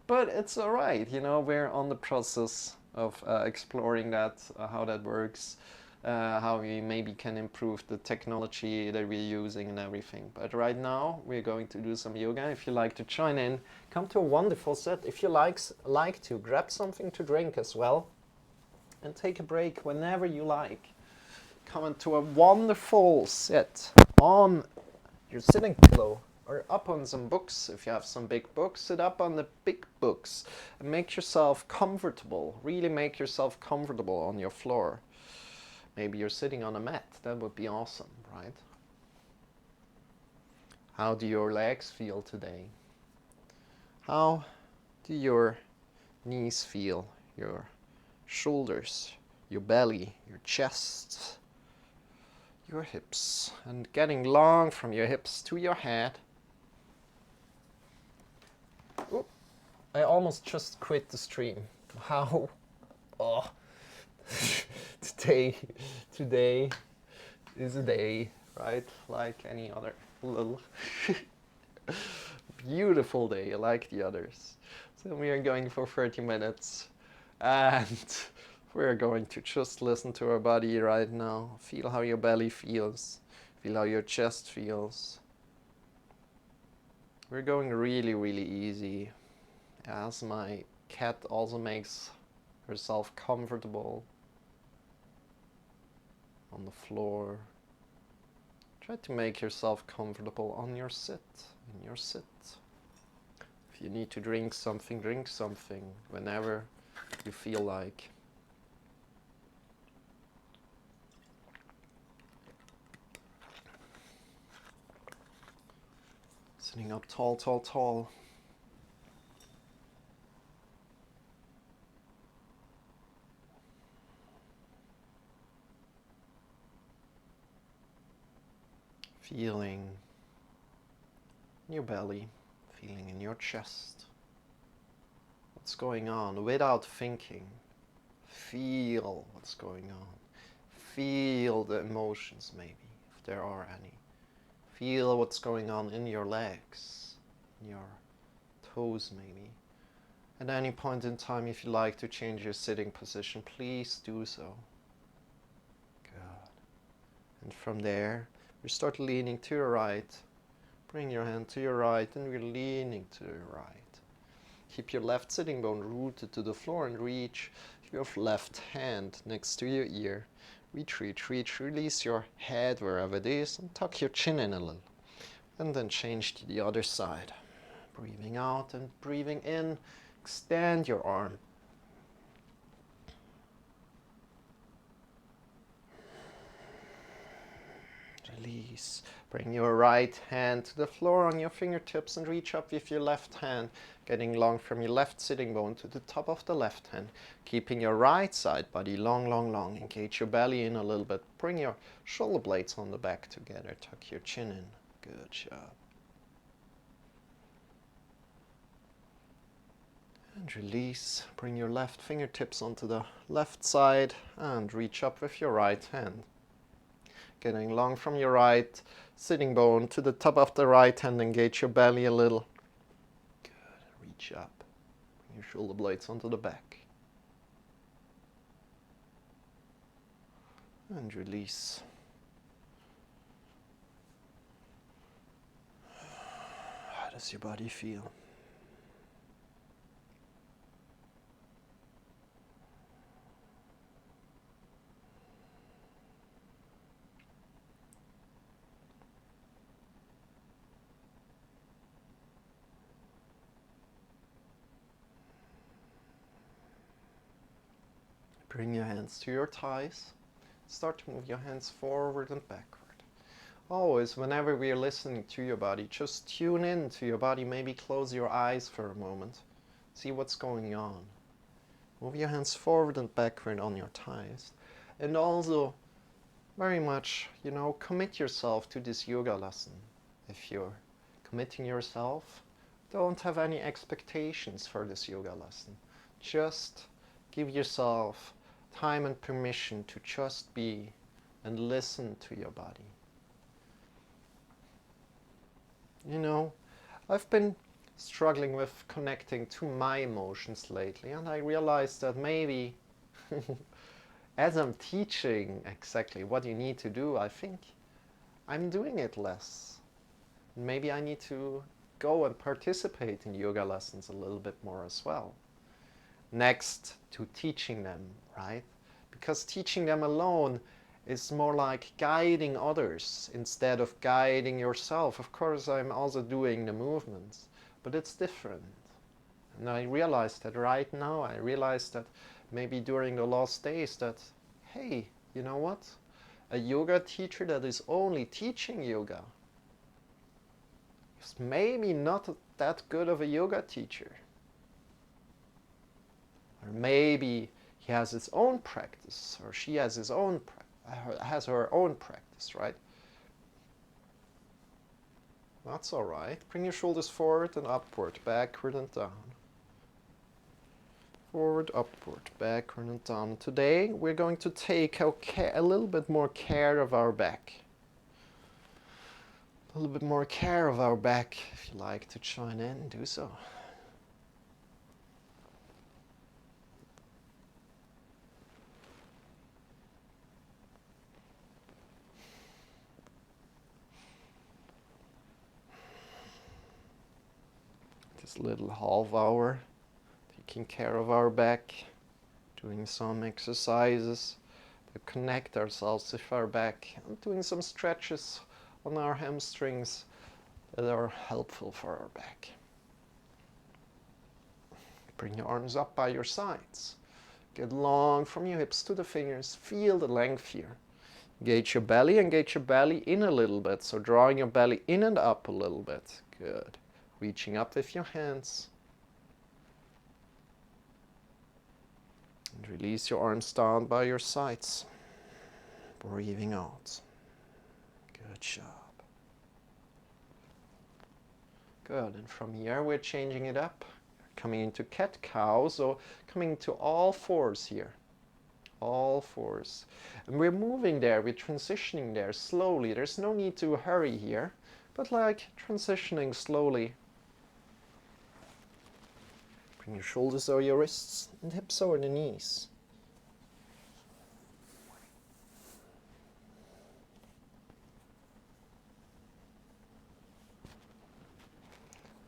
But it's all right, you know, we're on the process of exploring that, how that works, how we maybe can improve the technology that we're using and everything. But right now, we're going to do some yoga. If you like to join in, come to a wonderful set. If you like to, grab something to drink as well and take a break whenever you like. Come into a wonderful sit on your sitting pillow or up on some books. If you have some big books, sit up on the big books and make yourself comfortable. Really make yourself comfortable on your floor. Maybe you're sitting on a mat. That would be awesome, right? How do your legs feel today? How do your knees feel? Your shoulders, your belly, your chest, your hips, and getting long from your hips to your head. Ooh, I almost just quit the stream. How? Oh, today is a day, right? Like any other little beautiful day, like the others. So we are going for 30 minutes, and we're going to just listen to our body right now. Feel how your belly feels. Feel how your chest feels. We're going really, really easy, as my cat also makes herself comfortable on the floor. Try to make yourself comfortable on your sit, in your sit. If you need to drink something whenever you feel like. Sitting up tall, tall, tall. Feeling in your belly, feeling in your chest. What's going on without thinking. Feel what's going on. Feel the emotions maybe, if there are any. Feel what's going on in your legs, in your toes maybe. At any point in time, if you like to change your sitting position, please do so. Good. And from there, we start leaning to your right. Bring your hand to your right and we're leaning to your right. Keep your left sitting bone rooted to the floor and reach your left hand next to your ear. Reach, reach, reach. Release your head wherever it is and tuck your chin in a little. And then change to the other side. Breathing out and breathing in. Extend your arm. Release. Bring your right hand to the floor on your fingertips and reach up with your left hand, getting long from your left sitting bone to the top of the left hand, keeping your right side body long, long, long. Engage your belly in a little bit. Bring your shoulder blades on the back together. Tuck your chin in. Good job. And release. Bring your left fingertips onto the left side and reach up with your right hand. Getting long from your right sitting bone to the top of the right hand. Engage your belly a little. Good. Reach up. Bring your shoulder blades onto the back. And release. How does your body feel? Bring your hands to your thighs. Start to move your hands forward and backward. Always, whenever we are listening to your body, just tune in to your body. Maybe close your eyes for a moment. See what's going on. Move your hands forward and backward on your thighs. And also, very much, commit yourself to this yoga lesson. If you're committing yourself, don't have any expectations for this yoga lesson. Just give yourself time and permission to just be and listen to your body. I've been struggling with connecting to my emotions lately, and I realized that maybe as I'm teaching exactly what you need to do, I think I'm doing it less. Maybe I need to go and participate in yoga lessons a little bit more as well. Next to teaching them, right? Because teaching them alone is more like guiding others instead of guiding yourself. Of course, I'm also doing the movements, but it's different. And I realized that right now, I realized that maybe during the last days that, hey, you know what? A yoga teacher that is only teaching yoga is maybe not that good of a yoga teacher. Or maybe he has his own practice, or she has her own practice, right? That's all right. Bring your shoulders forward and upward, backward and down. Forward, upward, backward and down. Today we're going to take a little bit more care of our back. A little bit more care of our back. If you like to join in, do so. This little half hour, taking care of our back, doing some exercises to connect ourselves with our back, and doing some stretches on our hamstrings that are helpful for our back. Bring your arms up by your sides. Get long from your hips to the fingers. Feel the length here. Engage your belly in a little bit. So drawing your belly in and up a little bit. Good. Reaching up with your hands. And release your arms down by your sides. Breathing out. Good job. Good. And from here we're changing it up. Coming into cat-cow, so coming to all fours here. All fours. And we're moving there, we're transitioning there slowly. There's no need to hurry here, but like transitioning slowly. Bring your shoulders over your wrists and hips over the knees.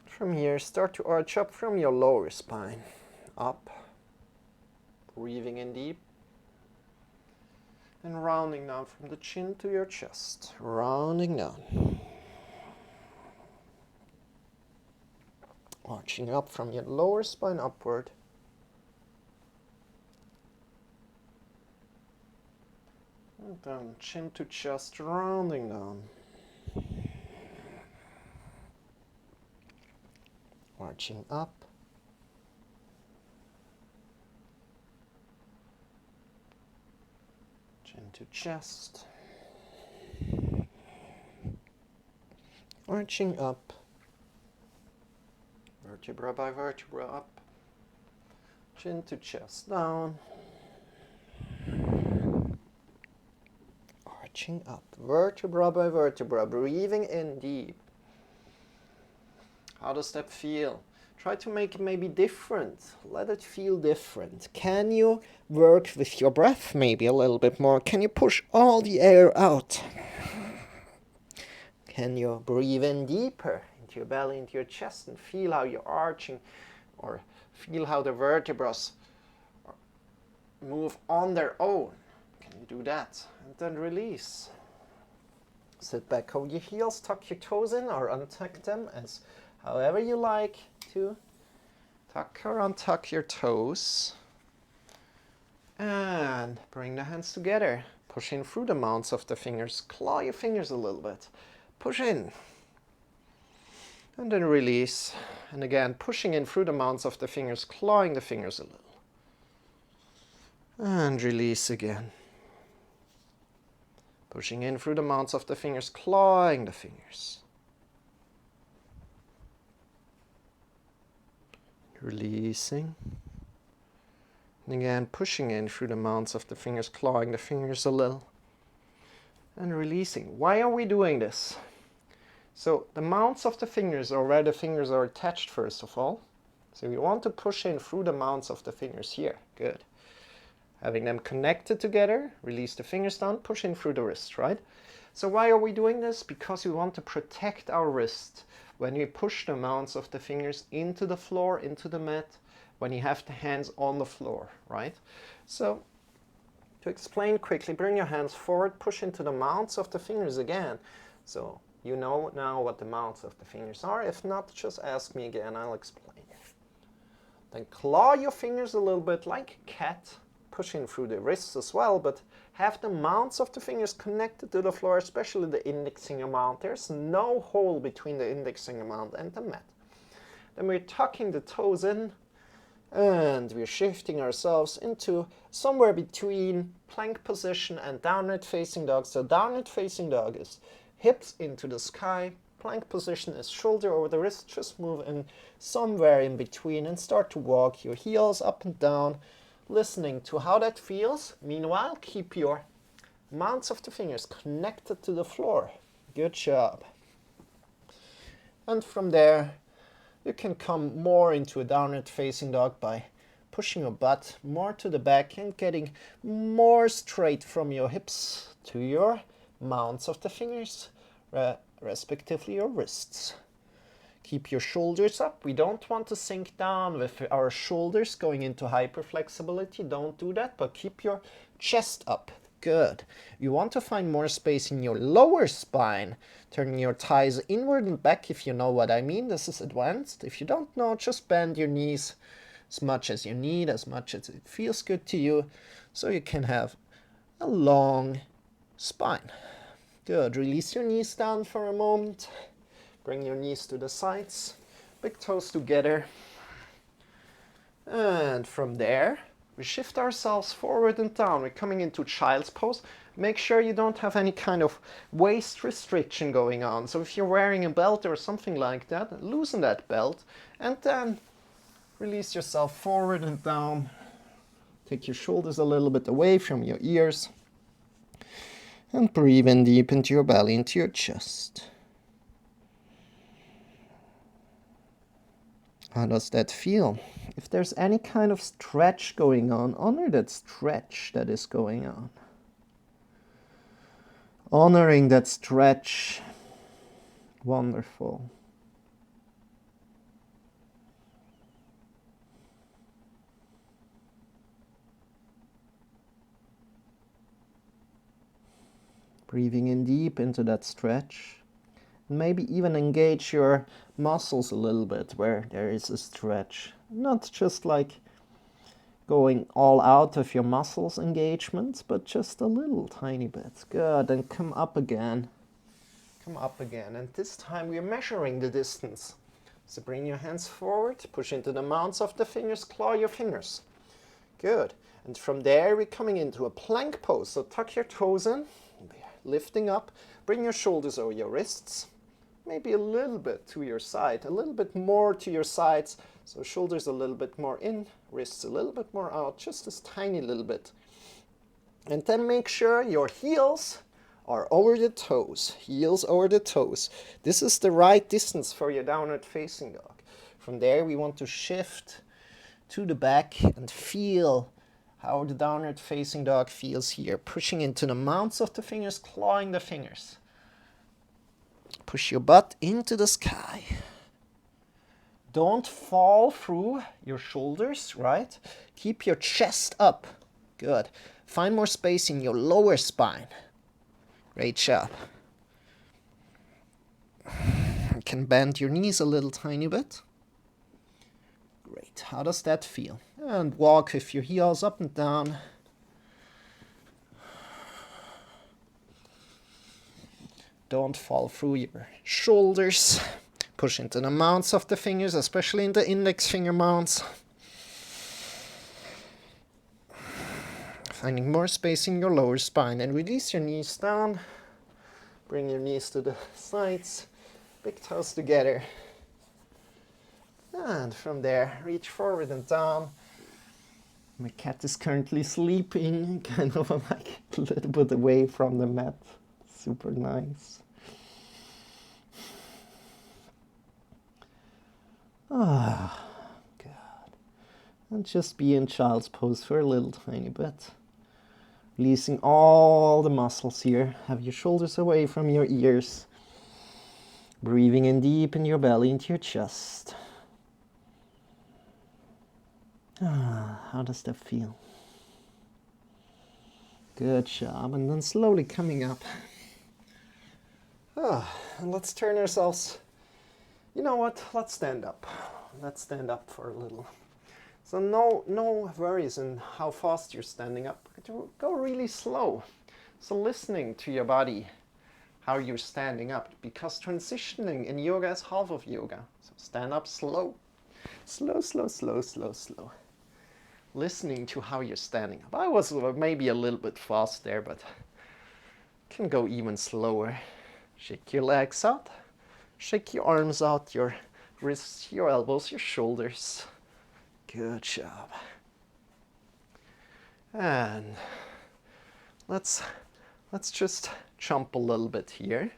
From here, start to arch up from your lower spine. Up. Breathing in deep. And rounding down from the chin to your chest. Rounding down. Arching up from your lower spine upward. And down, chin to chest, rounding down. Arching up. Chin to chest. Arching up. Vertebra by vertebra up. Chin to chest down. Arching up. Vertebra by vertebra. Breathing in deep. How does that feel? Try to make it maybe different. Let it feel different. Can you work with your breath maybe a little bit more? Can you push all the air out? Can you breathe in deeper into your belly, into your chest, and feel how you're arching, or feel how the vertebrae move on their own? Can you do that? And then release. Sit back over your heels, tuck your toes in or untuck them as however you like to. Tuck or untuck your toes. And bring the hands together. Push in through the mounds of the fingers. Claw your fingers a little bit. Push in. And then release. And again, pushing in through the mounds of the fingers, clawing the fingers a little. And release again. Pushing in through the mounds of the fingers, clawing the fingers. Releasing. And again, pushing in through the mounds of the fingers, clawing the fingers a little. And releasing. Why are we doing this? So the mounts of the fingers are where the fingers are attached first of all. So you want to push in through the mounts of the fingers here. Good. Having them connected together, release the fingers down, push in through the wrist, right? So why are we doing this? Because we want to protect our wrist when we push the mounts of the fingers into the floor, into the mat, when you have the hands on the floor, right? So to explain quickly, bring your hands forward, push into the mounts of the fingers again. So you know now what the mounts of the fingers are. If not, just ask me again, I'll explain. Then claw your fingers a little bit like a cat, pushing through the wrists as well, but have the mounts of the fingers connected to the floor, especially the index finger mount. There's no hole between the index finger mount and the mat. Then we're tucking the toes in, and we're shifting ourselves into somewhere between plank position and downward facing dog. So downward facing dog is hips into the sky. Plank position is shoulder over the wrist. Just move in somewhere in between and start to walk your heels up and down, listening to how that feels. Meanwhile, keep your mounts of the fingers connected to the floor. Good job. And from there, you can come more into a downward facing dog by pushing your butt more to the back and getting more straight from your hips to your mounts of the fingers, respectively your wrists. Keep your shoulders up. We don't want to sink down with our shoulders going into hyperflexibility. Don't do that, but keep your chest up. Good. You want to find more space in your lower spine, turning your thighs inward and back, if you know what I mean. This is advanced. If you don't know, just bend your knees as much as you need, as much as it feels good to you, so you can have a long spine. Good. Release your knees down for a moment. Bring your knees to the sides. Big toes together. And from there, we shift ourselves forward and down. We're coming into child's pose. Make sure you don't have any kind of waist restriction going on. So if you're wearing a belt or something like that, loosen that belt and then release yourself forward and down. Take your shoulders a little bit away from your ears. And breathe in deep into your belly, into your chest. How does that feel? If there's any kind of stretch going on, honor that stretch that is going on. Honoring that stretch. Wonderful. Breathing in deep into that stretch. And maybe even engage your muscles a little bit where there is a stretch. Not just like going all out of your muscles engagements, but just a little tiny bit. Good. And come up again. Come up again. And this time we're measuring the distance. So bring your hands forward, push into the mounts of the fingers, claw your fingers. Good. And from there we're coming into a plank pose. So tuck your toes in. Lifting up, bring your shoulders over your wrists, maybe a little bit to your side, a little bit more to your sides, so shoulders a little bit more in, wrists a little bit more out, just this tiny little bit. And then make sure your heels are over the toes, heels over the toes. This is the right distance for your downward facing dog. From there we want to shift to the back and feel how the downward facing dog feels here. Pushing into the mounts of the fingers, clawing the fingers. Push your butt into the sky. Don't fall through your shoulders, right? Keep your chest up. Good. Find more space in your lower spine. Great job. You can bend your knees a little tiny bit. Great. How does that feel? And walk with your heels up and down. Don't fall through your shoulders. Push into the mounts of the fingers, especially in the index finger mounts. Finding more space in your lower spine. And release your knees down. Bring your knees to the sides. Big toes together. And from there, reach forward and down. My cat is currently sleeping, kind of like a little bit away from the mat. Super nice. Ah, good. And just be in child's pose for a little tiny bit. Releasing all the muscles here. Have your shoulders away from your ears. Breathing in deep in your belly into your chest. How does that feel? Good job. And then slowly coming up. And let's turn ourselves. You know what? Let's stand up. Let's stand up for a little. So no worries in how fast you're standing up. Go really slow. So listening to your body, how you're standing up, because transitioning in yoga is half of yoga. So stand up slow. Slow, slow, slow, slow, slow. Listening to how you're standing up. I was maybe a little bit fast there, but can go even slower. Shake your legs out. Shake your arms out, your wrists, your elbows, your shoulders. Good job. And let's just jump a little bit here.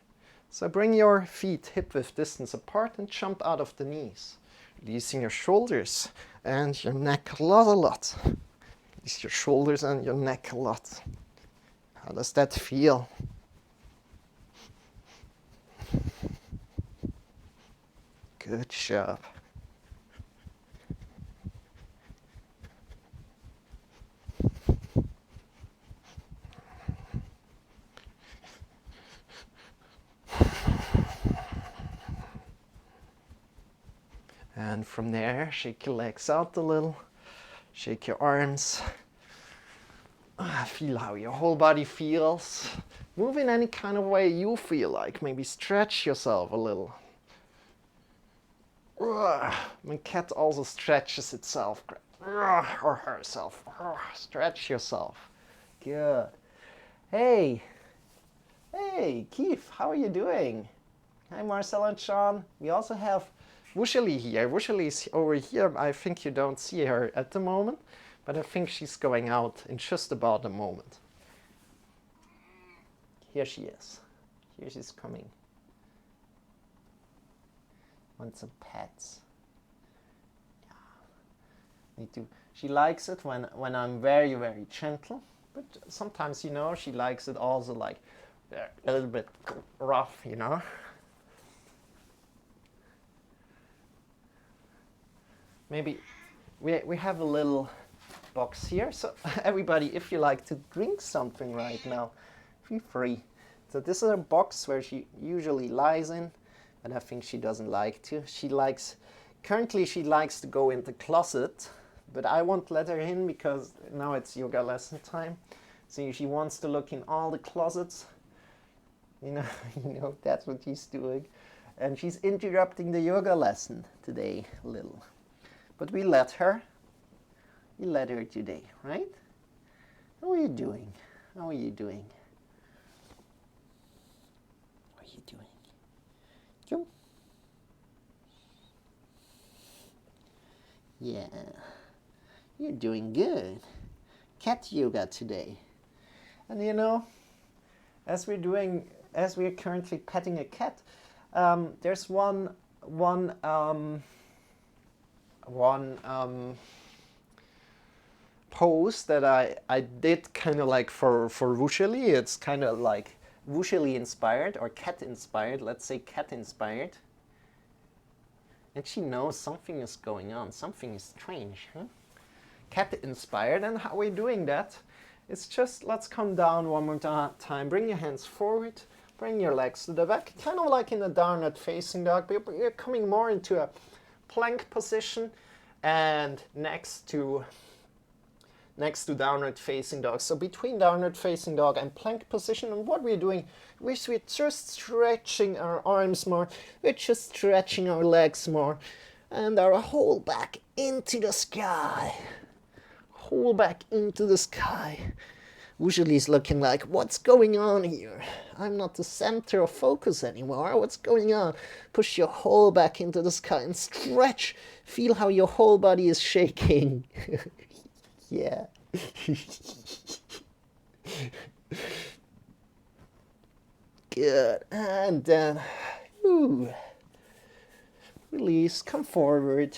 So bring your feet hip width distance apart and jump out of the knees. Releasing your shoulders and your neck a lot. Release your shoulders and your neck a lot. How does that feel? Good job. And from there, shake your legs out a little. Shake your arms. Feel how your whole body feels. Move in any kind of way you feel like. Maybe stretch yourself a little. My cat also stretches itself or herself. Stretch yourself. Good. Hey, Keith, how are you doing? Hi, Marcel and Sean. We also have Wushali here. Wushali is over here. I think you don't see her at the moment, but I think she's going out in just about a moment. Here she is. Here she's coming. Want some pets? Yeah. Need to. She likes it when I'm very, very gentle, but sometimes, you know, she likes it also like a little bit rough, you know. Maybe we have a little box here, so everybody, if you like to drink something right now, feel free. So this is a box where she usually lies in, but I think she doesn't like to. Currently she likes to go in the closet, but I won't let her in because now it's yoga lesson time. So she wants to look in all the closets. You know, that's what she's doing. And she's interrupting the yoga lesson today a little. But we let her. We let her today, right? How are you doing? How are you doing? How are you doing? Jump. Yeah. You're doing good. Cat yoga today. And you know, as we're currently petting a cat, there's one pose that I did kind of like for Wushali. It's kind of like Wushali inspired or cat inspired. Let's say cat inspired. And she knows something is going on. Something is strange. Huh? Cat inspired. And how we're doing that, it's just let's come down one more time. Bring your hands forward. Bring your legs to the back. Kind of like in a downward facing dog. But you're coming more into a plank position and next to downward facing dog. So between downward facing dog and plank position, and what we're doing is we're just stretching our arms more, we're just stretching our legs more, and our whole back into the sky. Whole back into the sky. Usually it's looking like, what's going on here? I'm not the center of focus anymore. What's going on? Push your whole back into the sky and stretch. Feel how your whole body is shaking. Yeah. Good. And then, release, come forward,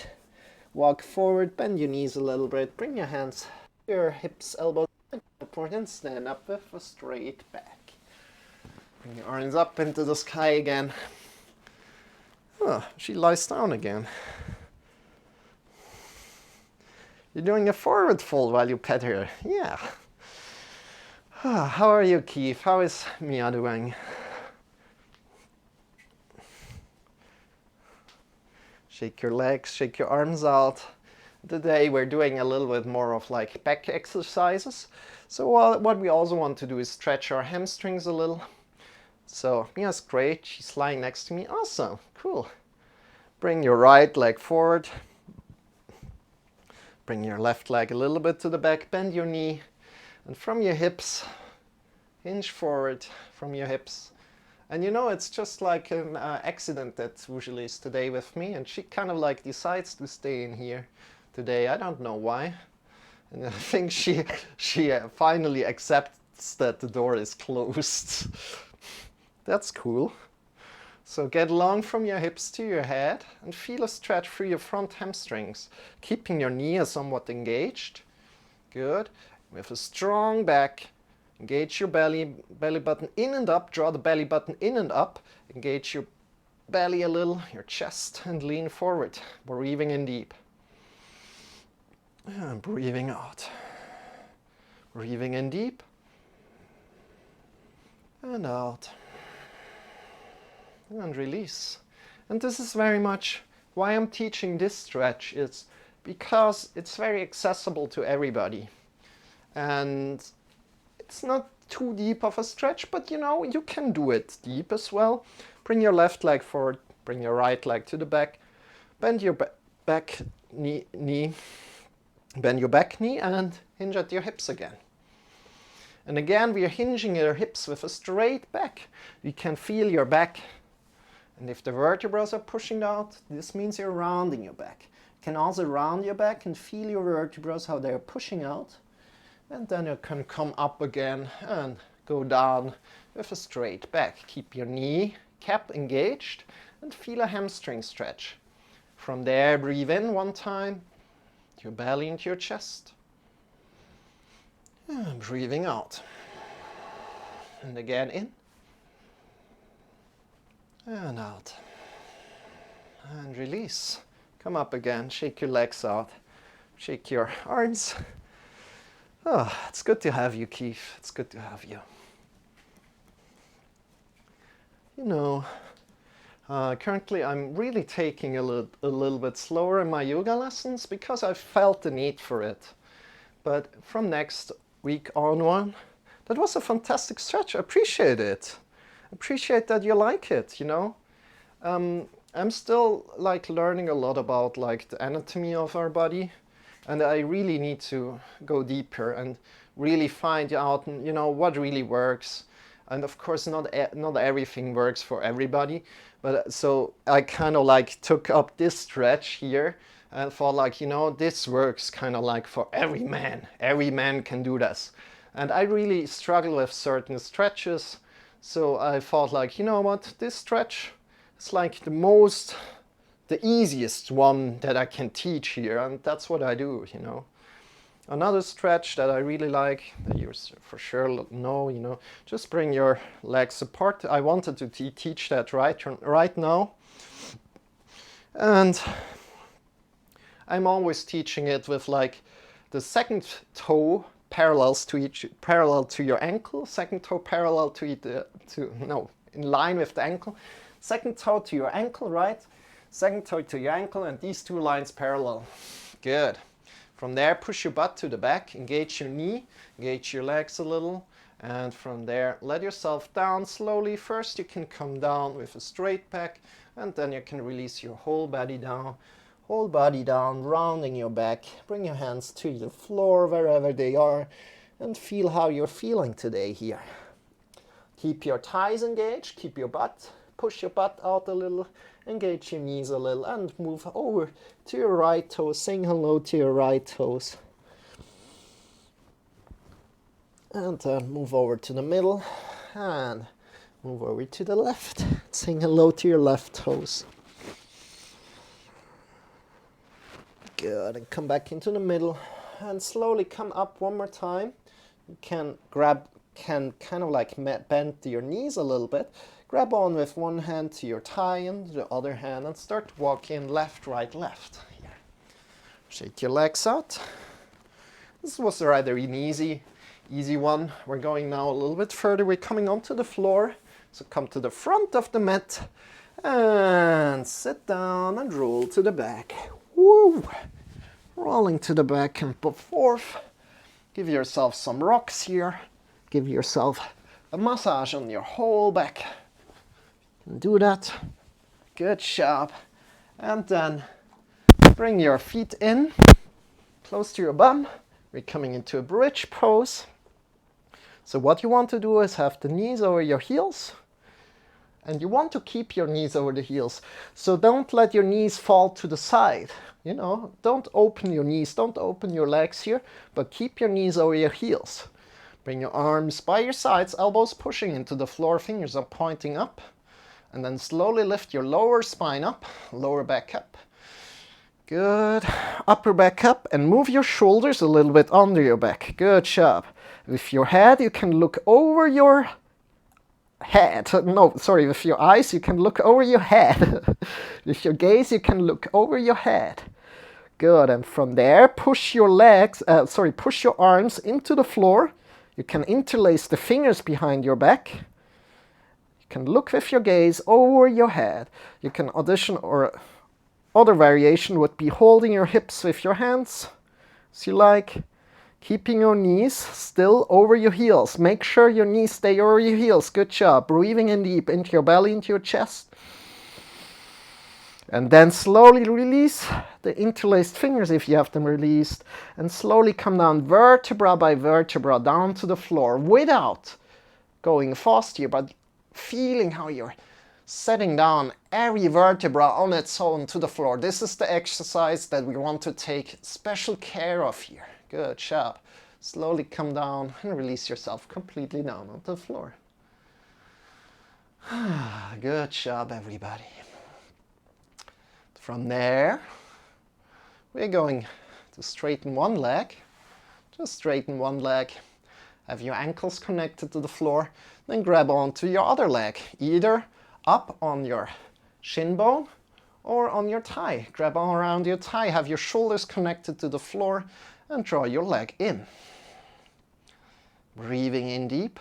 walk forward, bend your knees a little bit, bring your hands, your hips, elbows upward, and stand up with a straight back. Bring your arms up into the sky again. Oh, she lies down again. You're doing a forward fold while you pet her. Yeah. How are you, Keith? How is Mia doing? Shake your legs, shake your arms out. Today we're doing a little bit more of like back exercises. So what we also want to do is stretch our hamstrings a little. So Mia's great. She's lying next to me. Awesome. Cool. Bring your right leg forward. Bring your left leg a little bit to the back. Bend your knee. And from your hips, hinge forward from your hips. And you know, it's just like an accident that usually is today with me. And she kind of like decides to stay in here today. I don't know why. And I think she finally accepts that the door is closed. That's cool. So get along from your hips to your head and feel a stretch through your front hamstrings, keeping your knee somewhat engaged. Good. With a strong back, engage your belly button in and up, draw the belly button in and up, engage your belly a little, your chest, and lean forward, breathing in deep. And breathing out. Breathing in deep and out. And release. And this is very much why I'm teaching this stretch. It's because it's very accessible to everybody. And it's not too deep of a stretch, but you know, you can do it deep as well. Bring your left leg forward, bring your right leg to the back, bend your back knee, bend your back knee and hinge at your hips again. And again, we are hinging your hips with a straight back. You can feel your back. And if the vertebrae are pushing out, this means you're rounding your back. You can also round your back and feel your vertebrae, how they're pushing out. And then you can come up again and go down with a straight back. Keep your knee cap engaged and feel a hamstring stretch. From there, breathe in one time, your belly into your chest. And breathing out. And again in. And out. And release. Come up again, shake your legs out, shake your arms. Oh, it's good to have you, Keith. It's good to have you. You know, currently I'm really taking a little bit slower in my yoga lessons because I felt the need for it. But from next week onward, that was a fantastic stretch. I appreciate it. Appreciate that you like it, you know. I'm still like learning a lot about like the anatomy of our body, and I really need to go deeper and really find out, you know, what really works. And of course, not everything works for everybody, but so I kind of like took up this stretch here and thought like, you know, this works kind of like for every man. Every man can do this. And I really struggle with certain stretches. So I thought like, you know what, this stretch is like the easiest one that I can teach here, and that's what I do, you know. Another stretch that I really like, that you for sure know, you know, just bring your legs apart. I wanted to teach that right now. And I'm always teaching it with like the second toe parallel to your ankle, second toe parallel in line with the ankle, second toe to your ankle, right? Second toe to your ankle, and these two lines parallel. Good. From there, push your butt to the back, engage your knee, engage your legs a little, and from there, let yourself down slowly. First, you can come down with a straight back, and then you can release your whole body down, rounding your back. Bring your hands to the floor wherever they are, and feel how you're feeling today here. Keep your thighs engaged, keep your butt, push your butt out a little, engage your knees a little, and move over to your right toes. Sing hello to your right toes. And then move over to the middle, and move over to the left. Sing hello to your left toes. Good, and come back into the middle and slowly come up one more time. You can kind of like bend your knees a little bit. Grab on with one hand to your thigh and the other hand and start walking left, right, left. Here. Shake your legs out. This was rather an easy one. We're going now a little bit further. We're coming onto the floor. So come to the front of the mat and sit down and roll to the back. Woo! Rolling to the back and forth. Give yourself some rocks here. Give yourself a massage on your whole back. Do that. Good job. And then bring your feet in, close to your bum. We're coming into a bridge pose. So what you want to do is have the knees over your heels. And you want to keep your knees over the heels. So don't let your knees fall to the side. You know, don't open your knees, don't open your legs here, but keep your knees over your heels. Bring your arms by your sides, elbows pushing into the floor, fingers are pointing up. And then slowly lift your lower spine up, lower back up. Good. Upper back up and move your shoulders a little bit under your back. Good job. With your head, you can look over your head. No, sorry, with your eyes, you can look over your head. With your gaze, you can look over your head. Good. And from there, push your push your arms into the floor. You can interlace the fingers behind your back. You can look with your gaze over your head. You can audition, or other variation would be holding your hips with your hands, as you like. Keeping your knees still over your heels. Make sure your knees stay over your heels. Good job. Breathing in deep into your belly, into your chest. And then slowly release the interlaced fingers if you have them released. And slowly come down vertebra by vertebra down to the floor without going fast here, but feeling how you're setting down every vertebra on its own to the floor. This is the exercise that we want to take special care of here. Good job. Slowly come down and release yourself completely down onto the floor. Good job, everybody. From there, we're going to straighten one leg. Just straighten one leg. Have your ankles connected to the floor. Then grab onto your other leg, either up on your shin bone or on your thigh. Grab on around your thigh. Have your shoulders connected to the floor and draw your leg in. Breathing in deep.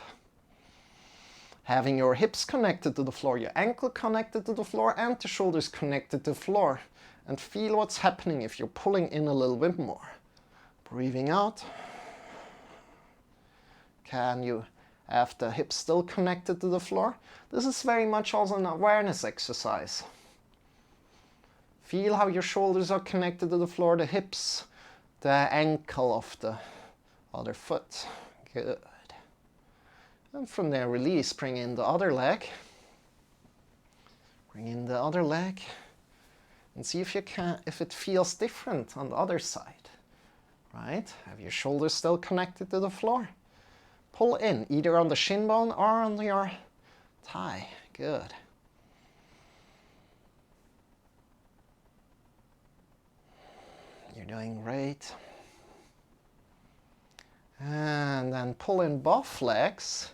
Having your hips connected to the floor, your ankle connected to the floor, and the shoulders connected to the floor. And feel what's happening if you're pulling in a little bit more. Breathing out. Can you have the hips still connected to the floor? This is very much also an awareness exercise. Feel how your shoulders are connected to the floor, the hips, the ankle of the other foot. Good. And from there, release. Bring in the other leg. Bring in the other leg. And see if it feels different on the other side. Right? Have your shoulders still connected to the floor. Pull in, either on the shin bone or on your thigh. Good. You're doing great. And then pull in both legs.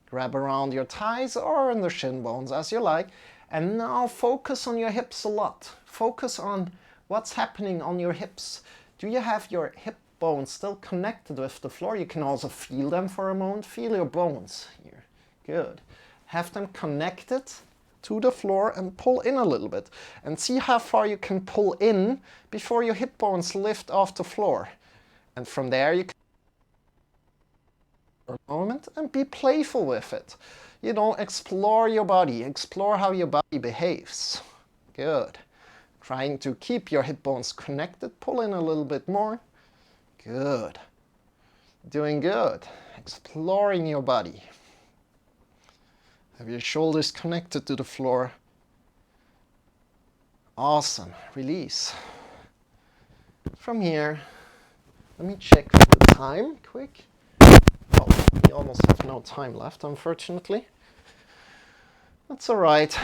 Grab around your thighs or in the shin bones as you like. And now focus on your hips a lot. Focus on what's happening on your hips. Do you have your hip bones still connected with the floor? You can also feel them for a moment. Feel your bones here. Good. Have them connected to the floor and pull in a little bit. And see how far you can pull in before your hip bones lift off the floor. And from there you can for a moment and be playful with it. You know, explore your body. Explore how your body behaves. Good. Trying to keep your hip bones connected. Pull in a little bit more. Good. Doing good. Exploring your body. Have your shoulders connected to the floor. Awesome. Release. From here, let me check the time quick. Oh, we almost have no time left, unfortunately. That's all right.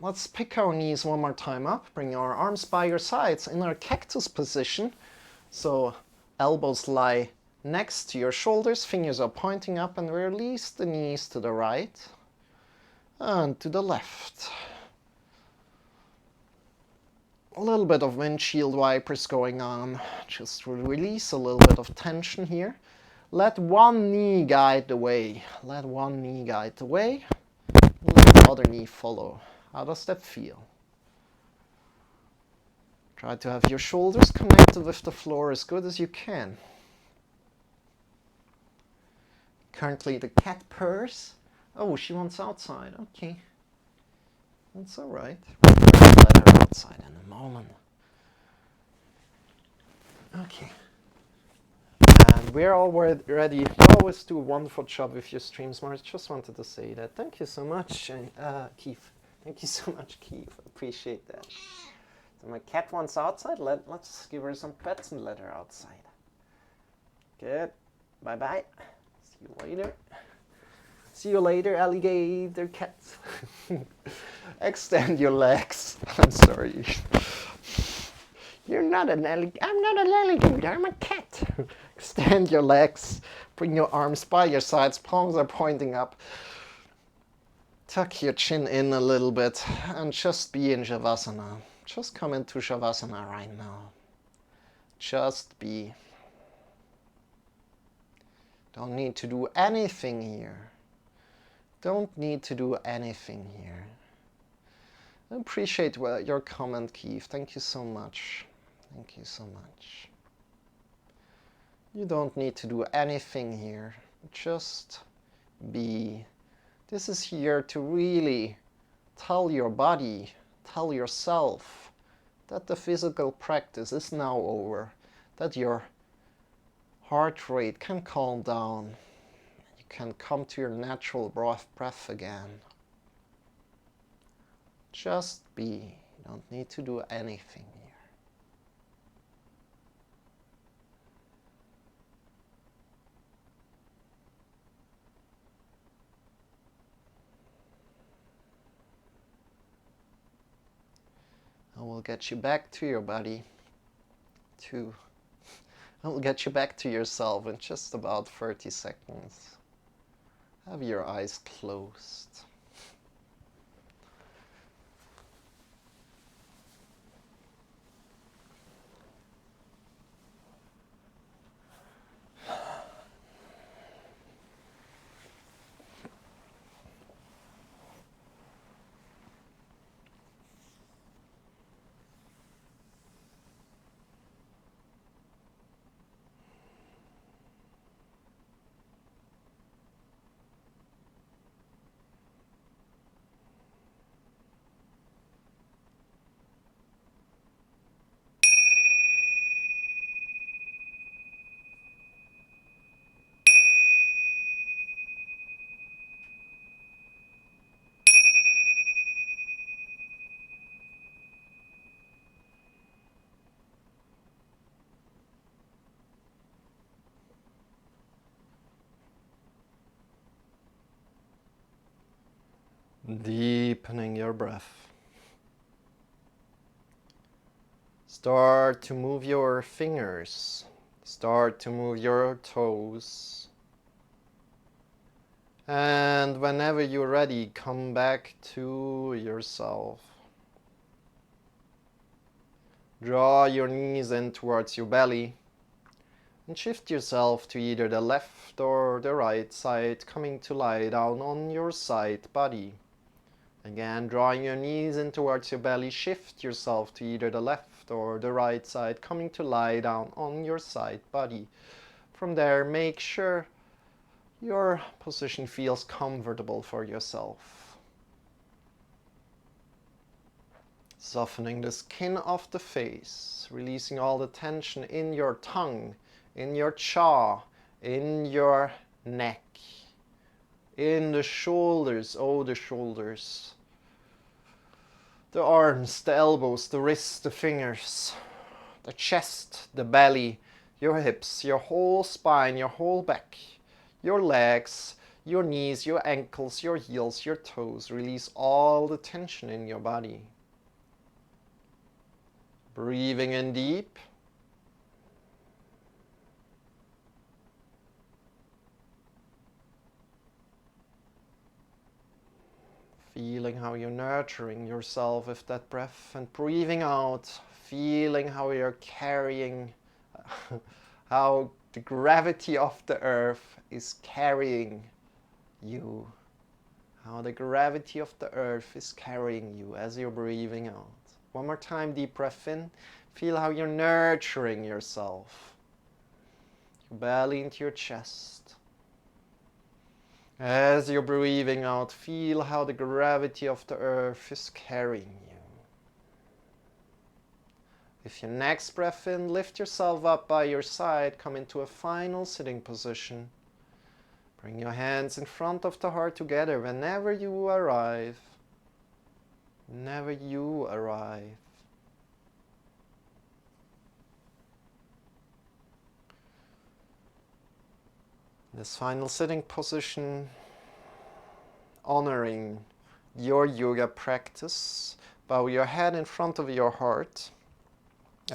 let's pick our knees one more time up. Bring our arms by your sides in our cactus position. So elbows lie next to your shoulders, fingers are pointing up, and release the knees to the right and to the left. A little bit of windshield wipers going on. Just release a little bit of tension here. Let one knee guide the way. Let one knee guide the way. Let the other knee follow. How does that feel? Try to have your shoulders connected with the floor as good as you can. Currently the cat purrs. Oh, she wants outside. Okay. That's alright. Let her outside in a moment. Okay. And we're all ready. You always do a wonderful job with your streams, Marcel. Just wanted to say that. Thank you so much, Keith. Thank you so much, Keith. Appreciate that. So my cat wants outside. Let's give her some pets and let her outside. Good. Bye-bye. See you later. See you later, alligator cat. Extend your legs. I'm sorry. You're not an alligator. I'm not an alligator. I'm a cat. Extend your legs. Bring your arms by your sides. Palms are pointing up. Tuck your chin in a little bit and just be in Shavasana. Just come into Shavasana right now. Just be. Don't need to do anything here. Don't need to do anything here. I appreciate your comment, Keith. Thank you so much. Thank you so much. You don't need to do anything here. Just be. This is here to really tell your body, tell yourself that the physical practice is now over, that your heart rate can calm down. You can come to your natural breath again. Just be. You don't need to do anything here. I will get you back to your body. I will get you back to yourself in just about 30 seconds. Have your eyes closed. Deepening your breath. Start to move your fingers. Start to move your toes. And whenever you're ready, come back to yourself. Draw your knees in towards your belly. And shift yourself to either the left or the right side, coming to lie down on your side body. Again, drawing your knees in towards your belly, shift yourself to either the left or the right side, coming to lie down on your side body. From there, make sure your position feels comfortable for yourself. Softening the skin of the face, releasing all the tension in your tongue, in your jaw, in your neck, in the shoulders, oh the shoulders, the arms, the elbows, the wrists, the fingers, the chest, the belly, your hips, your whole spine, your whole back, your legs, your knees, your ankles, your heels, your toes. Release all the tension in your body. Breathing in deep. Feeling how you're nurturing yourself with that breath, and breathing out, feeling how you're carrying, how the gravity of the earth is carrying you. How the gravity of the earth is carrying you as you're breathing out. One more time, deep breath in. Feel how you're nurturing yourself. Your belly into your chest. As you're breathing out, feel how the gravity of the earth is carrying you. With your next breath in, lift yourself up by your side, come into a final sitting position. Bring your hands in front of the heart together whenever you arrive. Whenever you arrive. This final sitting position, honoring your yoga practice, bow your head in front of your heart.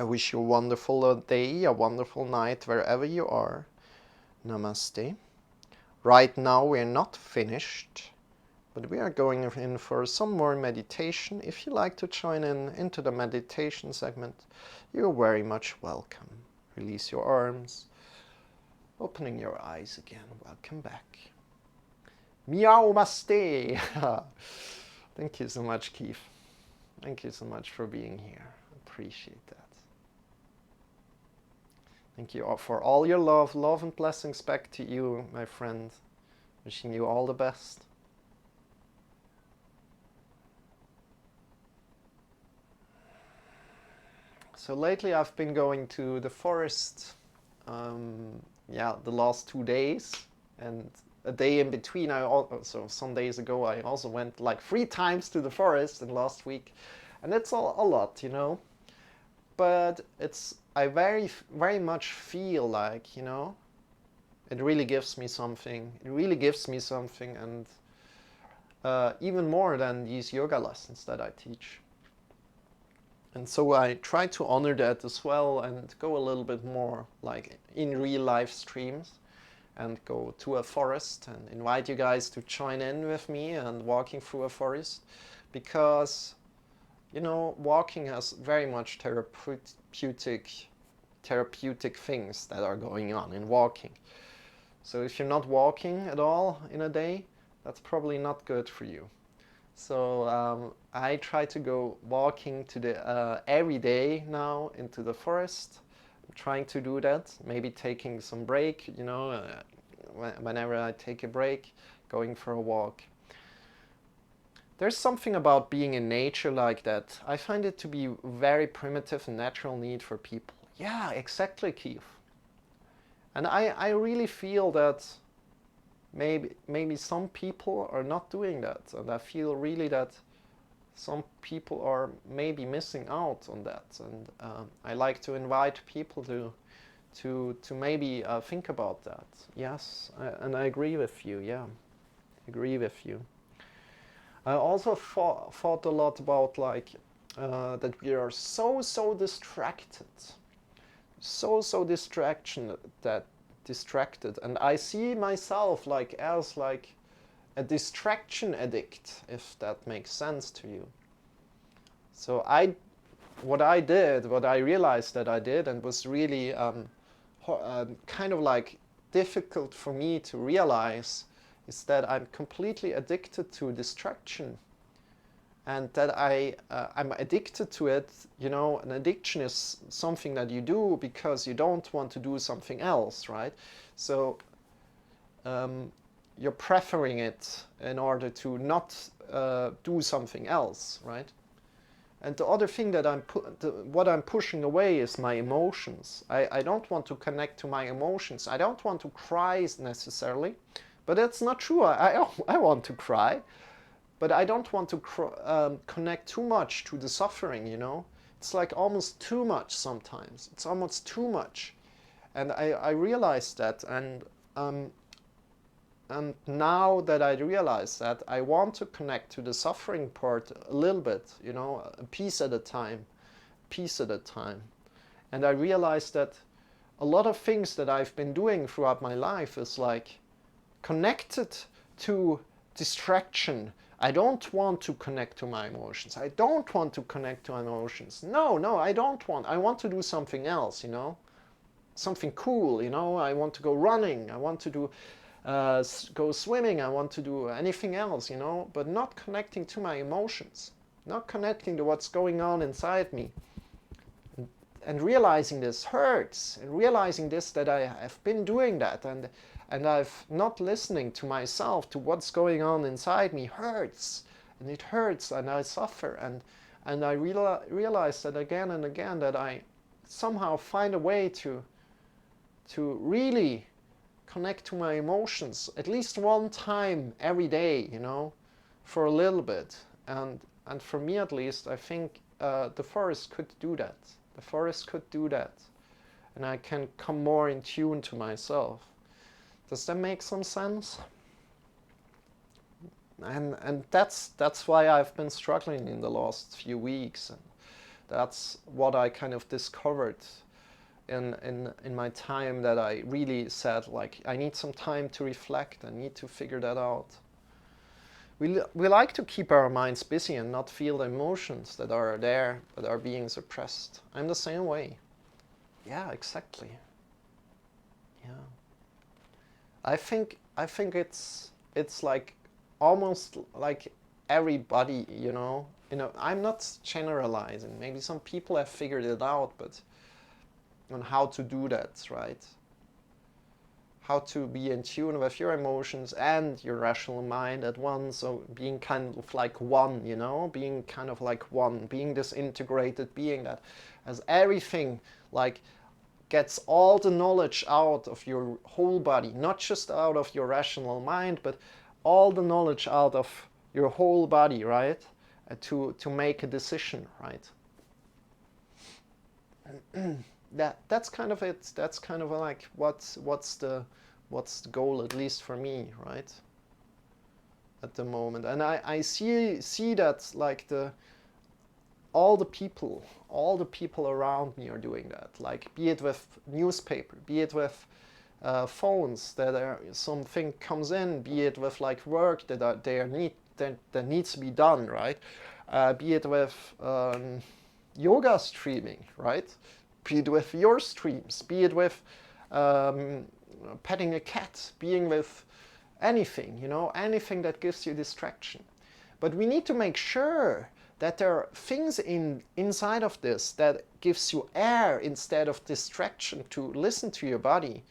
I wish you a wonderful day, a wonderful night wherever you are. Namaste. Right now we're not finished, but we are going in for some more meditation. If you like to join into the meditation segment, you're very much welcome. Release your arms. Opening your eyes again. Welcome back. Meow maste. Thank you so much, Keith. Thank you so much for being here. Appreciate that. Thank you for all your love and blessings back to you, my friend. Wishing you all the best. So lately I've been going to the forest. The last 2 days, and a day in between. So some days ago I also went like 3 times to the forest in last week, and it's a lot, you know. But I very much feel like, you know, it really gives me something. It really gives me something, and even more than these yoga lessons that I teach. And so I try to honor that as well and go a little bit more like in real life streams and go to a forest and invite you guys to join in with me and walking through a forest, because, you know, walking has very much therapeutic things that are going on in walking. So if you're not walking at all in a day, that's probably not good for you. So I try to go walking every day now into the forest. I'm trying to do that, maybe taking some break, you know, whenever I take a break, going for a walk. There's something about being in nature like that. I find it to be very primitive and natural need for people. Yeah, exactly, Keith. And I really feel that maybe some people are not doing that, and I feel really that some people are maybe missing out on that, and I like to invite people to maybe think about that. Yes, and I agree with you. Yeah, agree with you. I also thought a lot about like that we are so distracted, so distracted, and I see myself like as like a distraction addict, if that makes sense to you. So what I realized that I did, and was really kind of like difficult for me to realize, is that I'm completely addicted to distraction, and that I'm addicted to it. You know, an addiction is something that you do because you don't want to do something else, right? So you're preferring it in order to not do something else, right? And the other thing that what I'm pushing away is my emotions. I don't want to connect to my emotions. I don't want to cry necessarily, but that's not true. I want to cry, but I don't want to connect too much to the suffering, you know? It's like almost too much sometimes. It's almost too much. And I realized that, and and now that I realize that, I want to connect to the suffering part a little bit, you know, a piece at a time, piece at a time. And I realized that a lot of things that I've been doing throughout my life is like connected to distraction. I don't want to connect to my emotions. I don't want to connect to my emotions. No, I don't want. I want to do something else, you know, something cool, you know. I want to go running. I want to do go swimming. I want to do anything else, you know, but not connecting to my emotions, not connecting to what's going on inside me. And realizing this hurts, and realizing this, that I have been doing that, and I've not listening to myself, to what's going on inside me, hurts, and it hurts, and I suffer, and I realize that again and again, that I somehow find a way to really connect to my emotions at least one time every day, you know, for a little bit. And for me at least, I think the forest could do that. The forest could do that. And I can come more in tune to myself. Does that make some sense? And that's why I've been struggling in the last few weeks. And that's what I kind of discovered in my time, that I really said, like, I need some time to reflect. I need to figure that out. We like to keep our minds busy and not feel the emotions that are there, that are being suppressed. I'm the same way. Yeah, exactly. Yeah. I think it's like almost like everybody, you know. I'm not generalizing. Maybe some people have figured it out, but on how to do that, right? How to be in tune with your emotions and your rational mind at once, so being kind of like one, you know, being kind of like one, being this integrated being that as everything like gets all the knowledge out of your whole body, not just out of your rational mind, but all the knowledge out of your whole body, right? To make a decision, right? That's kind of it. That's kind of like what's the goal, at least for me, right? At the moment. And I see that like all the people around me are doing that. Like, be it with newspaper, be it with phones, that something comes in, be it with like work that needs to be done, right? Be it with yoga streaming, right? Be it with your streams, be it with petting a cat, being with anything, you know, anything that gives you distraction. But we need to make sure that there are things inside of this that gives you air instead of distraction, to listen to your body.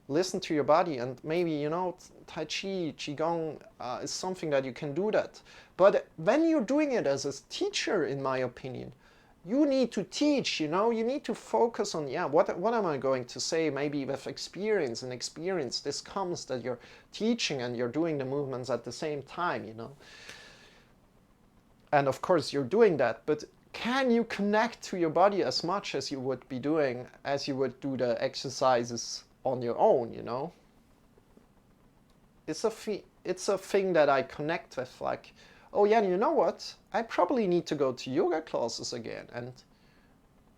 Listen to your body, and maybe, you know, Tai Chi, Qigong is something that you can do that. But when you're doing it as a teacher, in my opinion, you need to teach, you know, you need to focus on, yeah, what am I going to say, maybe with experience, and experience, this comes that you're teaching and you're doing the movements at the same time, you know. And of course you're doing that, but can you connect to your body as much as you would be doing, as you would do the exercises on your own, you know? It's a thing that I connect with, like, oh yeah, you know what? I probably need to go to yoga classes again and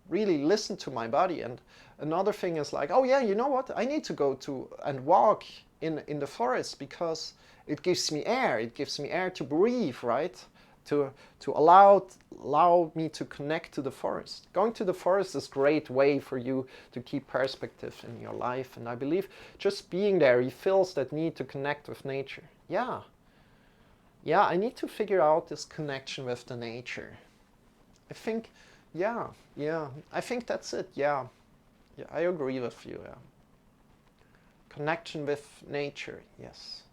really listen to my body. And another thing is like, oh yeah, you know what? I need to go to and walk in the forest, because it gives me air. It gives me air to breathe, right? To allow me to connect to the forest. Going to the forest is a great way for you to keep perspective in your life. And I believe just being there, he feels that need to connect with nature. Yeah, I need to figure out this connection with the nature. I think, yeah, I think that's it. Yeah, I agree with you. Yeah. Connection with nature, yes.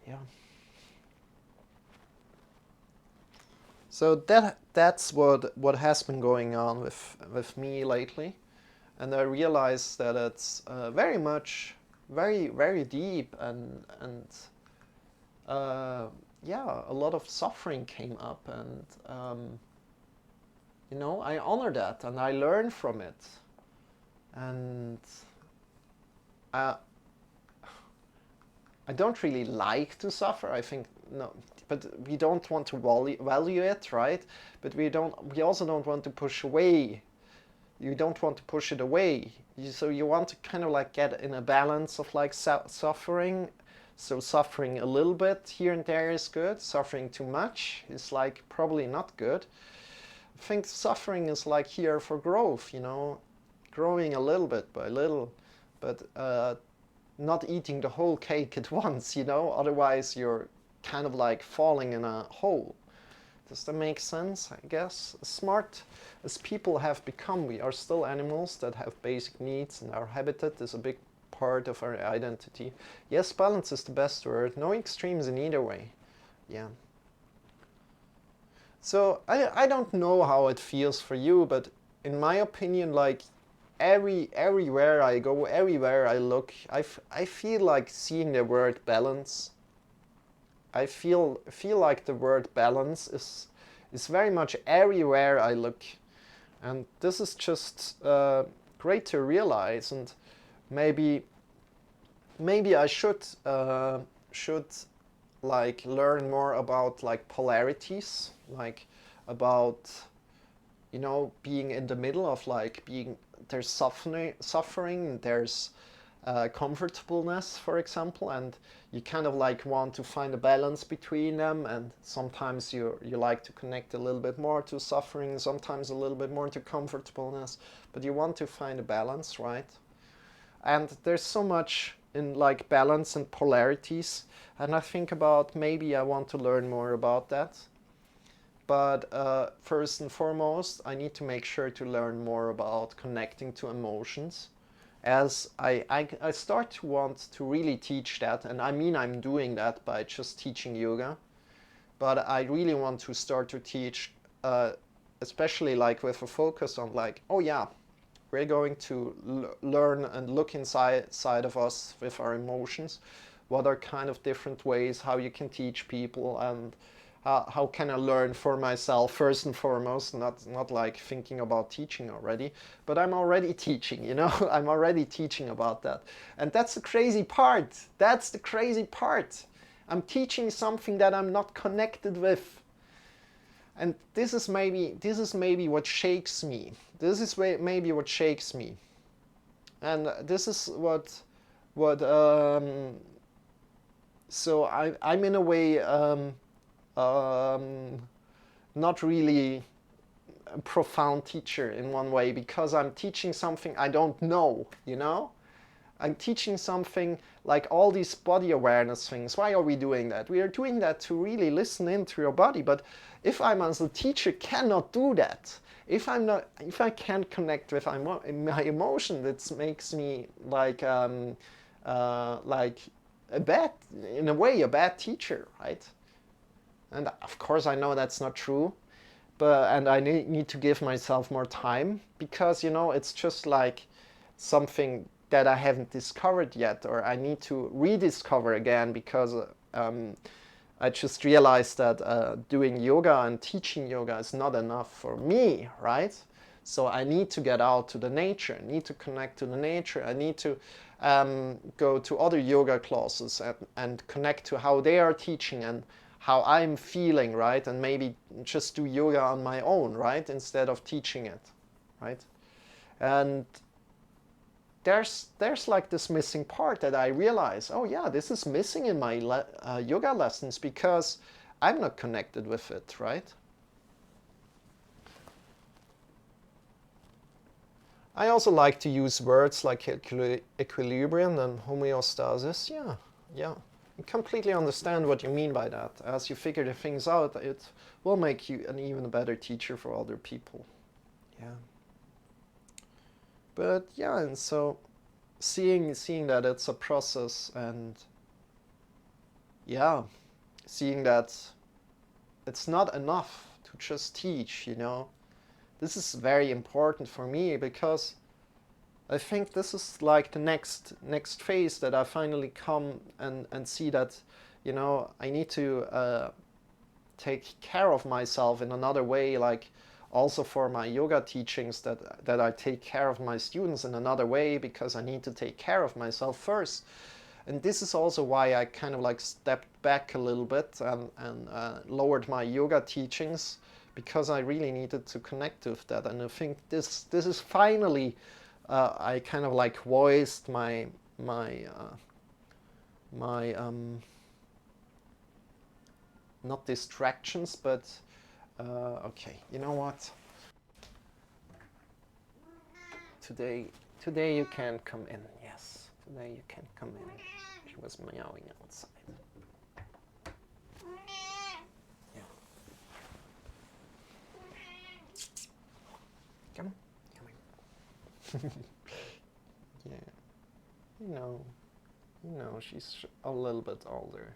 Yeah. So that's what has been going on with me lately, and I realized that it's very much very deep, and yeah, a lot of suffering came up, and you know, I honor that and I learn from it. And uh, I don't really like to suffer. I think no, but we don't want to value it, right? But we also don't want to push away. You don't want to push it away. So you want to kind of like get in a balance of like suffering. So suffering a little bit here and there is good. Suffering too much is like probably not good. I think suffering is like here for growth, growing a little bit by little, but not eating the whole cake at once, otherwise you're kind of like falling in a hole. Does that make sense? I guess as smart as people have become, we are still animals that have basic needs, and our habitat is a big part of our identity. Yes, balance is the best word. No extremes in either way. Yeah. So I don't know how it feels for you, but in my opinion, like everywhere I go, everywhere I look, I feel like seeing the word balance. I feel like the word balance is very much everywhere I look, and this is just great to realize. And maybe I should like learn more about like polarities, like about being in the middle of like being there's suffering, there's comfortableness, for example, and you kind of like want to find a balance between them, and sometimes you like to connect a little bit more to suffering, sometimes a little bit more to comfortableness, but you want to find a balance, right? And there's so much in like balance and polarities, and I think about maybe I want to learn more about that. But first and foremost, I need to make sure to learn more about connecting to emotions, as I start to want to really teach that. And I mean, I'm doing that by just teaching yoga. But I really want to start to teach, especially like with a focus on like, oh yeah, we're going to learn and look inside of us with our emotions. What are kind of different ways how you can teach people, and how can I learn for myself first and foremost, not like thinking about teaching already, but I'm already teaching, I'm already teaching about that. And that's the crazy part. That's the crazy part. I'm teaching something that I'm not connected with. And this is maybe what shakes me. This is maybe what shakes me. And this is what so I'm in a way not really a profound teacher in one way, because I'm teaching something I don't know, I'm teaching something like all these body awareness things. Why are we doing that? We are doing that to really listen into your body. But if I'm as a teacher cannot do that, if I can't connect with my emotion, that makes me like a bad, in a way, a bad teacher, right? And of course I know that's not true, and I need to give myself more time, because it's just like something that I haven't discovered yet, or I need to rediscover again, because I just realized that doing yoga and teaching yoga is not enough for me, right? So I need to get out to the nature, I need to connect to the nature, I need to go to other yoga classes and connect to how they are teaching and how I'm feeling, right? And maybe just do yoga on my own, right? Instead of teaching it, right? And there's like this missing part that I realize, oh yeah, this is missing in my yoga lessons, because I'm not connected with it, right? I also like to use words like equilibrium and homeostasis. Yeah. I completely understand what you mean by that. As you figure the things out, it will make you an even better teacher for other people. Yeah. But yeah, and so seeing that it's a process, and yeah, seeing that it's not enough to just teach, This is very important for me, because I think this is like the next phase that I finally come and see that, I need to take care of myself in another way. Like, also for my yoga teachings, that I take care of my students in another way, because I need to take care of myself first. And this is also why I kind of like stepped back a little bit and lowered my yoga teachings, because I really needed to connect with that. And I think this is finally, I kind of like voiced my not distractions, but okay, you know what? Today you can't come in. Yes, today you can't come in. She was meowing outside. Yeah. Come on, come on. Yeah. You know, she's a little bit older.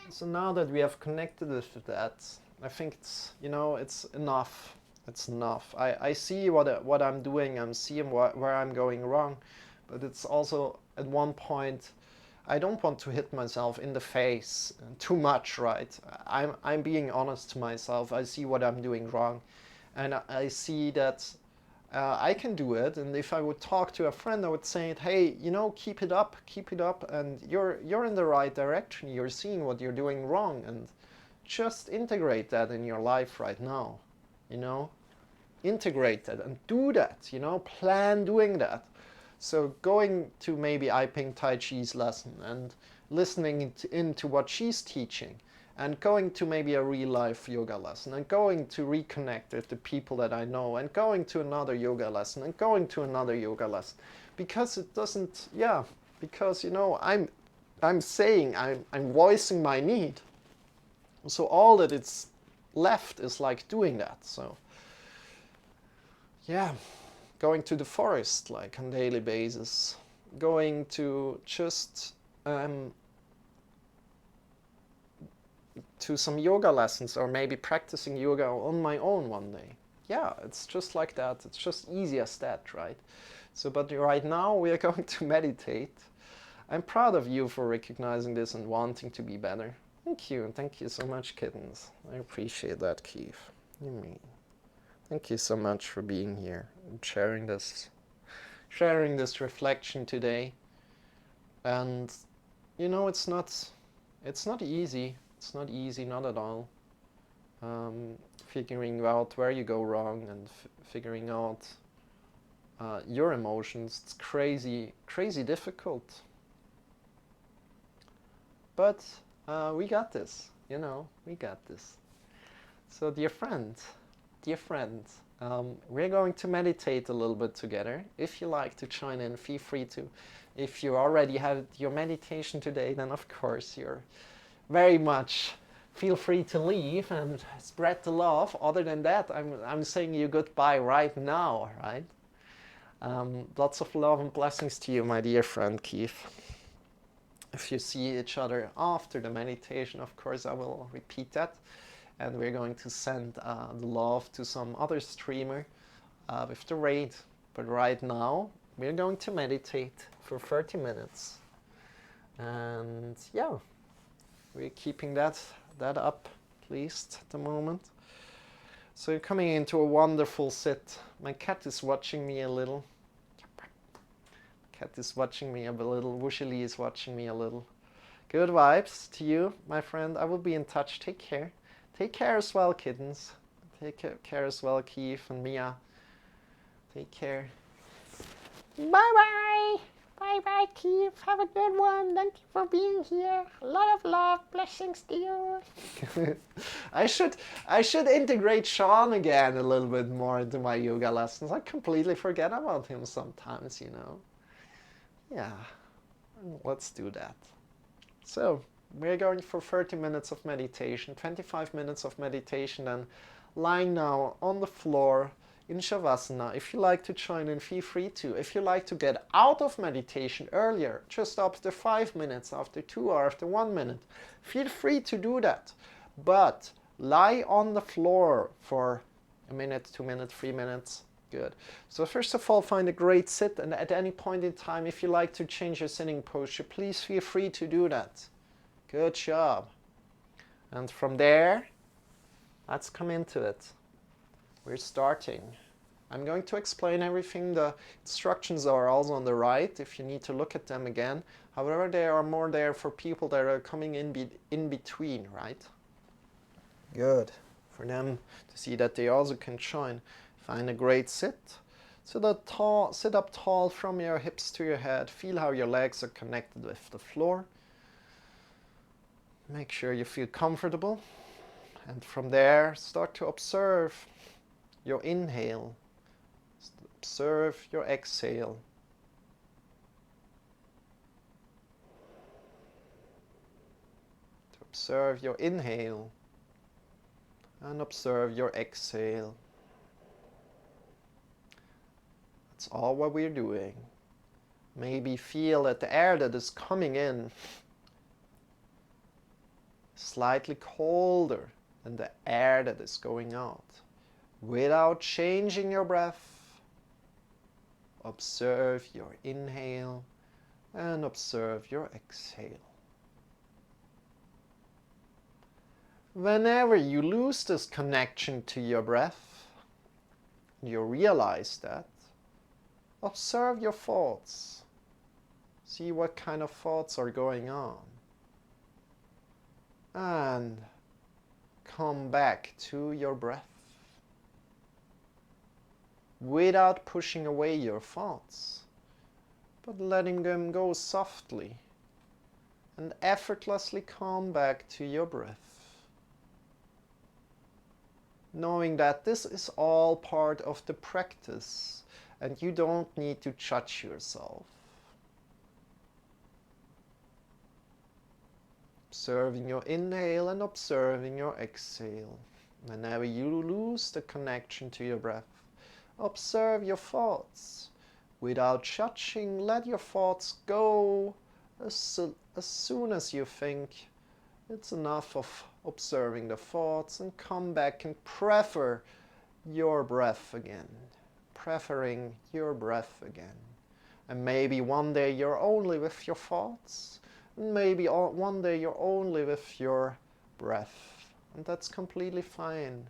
So now that we have connected with that, I think it's, you know, it's enough. It's enough. I see what I'm doing. I'm seeing where I'm going wrong, but it's also at one point, I don't want to hit myself in the face too much, right? I'm being honest to myself. I see what I'm doing wrong, and I see that I can do it. And if I would talk to a friend, I would say, hey, you know, keep it up, and you're in the right direction. You're seeing what you're doing wrong, and just integrate that in your life right now, you know. Integrate that and do that, you know, plan doing that. So going to maybe I Ping Tai Chi's lesson and listening into what she's teaching, and going to maybe a real life yoga lesson, and going to reconnect with the people that I know, and going to another yoga lesson, and going to another yoga lesson, because it doesn't, yeah, because, you know, I'm saying, I'm voicing my need. So all that it's left is like doing that. So yeah, going to the forest like on daily basis, going to just to some yoga lessons, or maybe practicing yoga on my own one day. Yeah, it's just like that. It's just easy as that, right? So, but right now we are going to meditate. I'm proud of you for recognizing this and wanting to be better. Thank you so much, kittens. I appreciate that, Keith. You mean. Thank you so much for being here and sharing this reflection today. And you know, it's not easy. It's not easy, not at all. Figuring out where you go wrong and figuring out your emotions. It's crazy difficult. But we got this. You know, we got this. So, dear friend, we're going to meditate a little bit together. If you like to join in, feel free to. If you already had your meditation today, then of course you're very much feel free to leave and spread the love. Other than that, I'm saying you goodbye right now, right? Lots of love and blessings to you, my dear friend Keith. If you see each other after the meditation, of course, I will repeat that. And we're going to send the love to some other streamer with the raid. But right now, we're going to meditate for 30 minutes. And yeah, we're keeping that up, at least at the moment. So you're coming into a wonderful sit. My cat is watching me a little. Cat is watching me a little. Wushili is watching me a little. Good vibes to you, my friend. I will be in touch. Take care. Take care as well, kittens. Take care as well, Keith and Mia. Take care. Bye-bye. Bye-bye, Keith. Have a good one. Thank you for being here. A lot of love. Blessings to you. I should integrate Sean again a little bit more into my yoga lessons. I completely forget about him sometimes, you know. Yeah, let's do that. So, we're going for 30 minutes of meditation, 25 minutes of meditation, and lying now on the floor in Shavasana. If you like to join in, feel free to. If you like to get out of meditation earlier, just after 5 minutes, after 2, or after 1 minute, feel free to do that. But lie on the floor for a minute, 2 minutes, 3 minutes. Good. So first of all, find a great sit, and at any point in time, if you like to change your sitting posture, please feel free to do that. Good job. And from there, Let's come into it. We're starting. I'm going to explain everything. The instructions are also on the right if you need to look at them again. However, they are more there for people that are coming in between, right? Good. For them to see that they also can join. Find a great sit. Sit up tall from your hips to your head. Feel how your legs are connected with the floor. Make sure you feel comfortable. And from there, start to observe your inhale. Observe your exhale. To observe your inhale and observe your exhale. That's all what we're doing. Maybe feel that the air that is coming in is slightly colder than the air that is going out. Without changing your breath, observe your inhale and observe your exhale. Whenever you lose this connection to your breath, you realize that, observe your thoughts. See what kind of thoughts are going on. And come back to your breath. Without pushing away your thoughts, but letting them go softly and effortlessly come back to your breath. Knowing that this is all part of the practice and you don't need to judge yourself. Observing your inhale and observing your exhale. Whenever you lose the connection to your breath, observe your thoughts. Without judging, let your thoughts go as soon as you think it's enough of observing the thoughts, and come back and prefer your breath again. Preferring your breath again. And maybe one day you're only with your thoughts, and maybe one day you're only with your breath. And that's completely fine.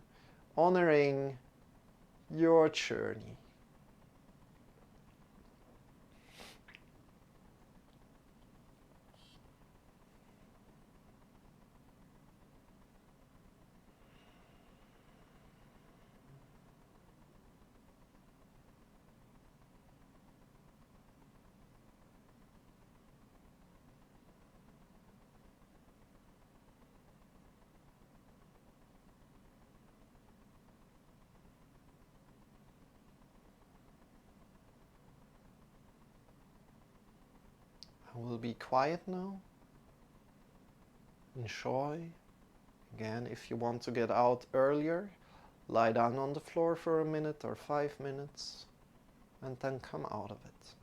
Honoring your journey. I will be quiet now. Enjoy. Again, if you want to get out earlier, lie down on the floor for a minute or 5 minutes and then come out of it.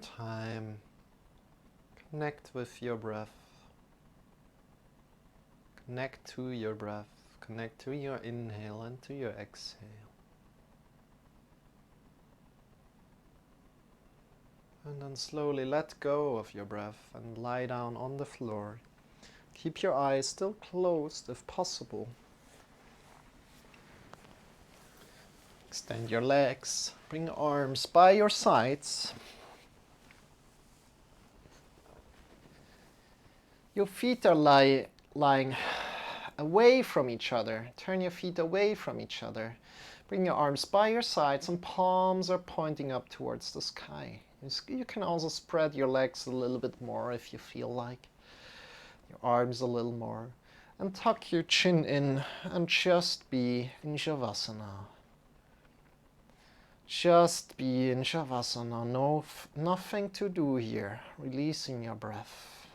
time, connect with your breath. Connect to your breath. Connect to your inhale and to your exhale. And then slowly let go of your breath and lie down on the floor. Keep your eyes still closed if possible. Extend your legs. Bring your arms by your sides. Your feet are lying away from each other. Turn your feet away from each other. Bring your arms by your sides and palms are pointing up towards the sky. You can also spread your legs a little bit more if you feel like. Your arms a little more. And tuck your chin in and just be in Shavasana. Just be in Shavasana. Nothing to do here. Releasing your breath.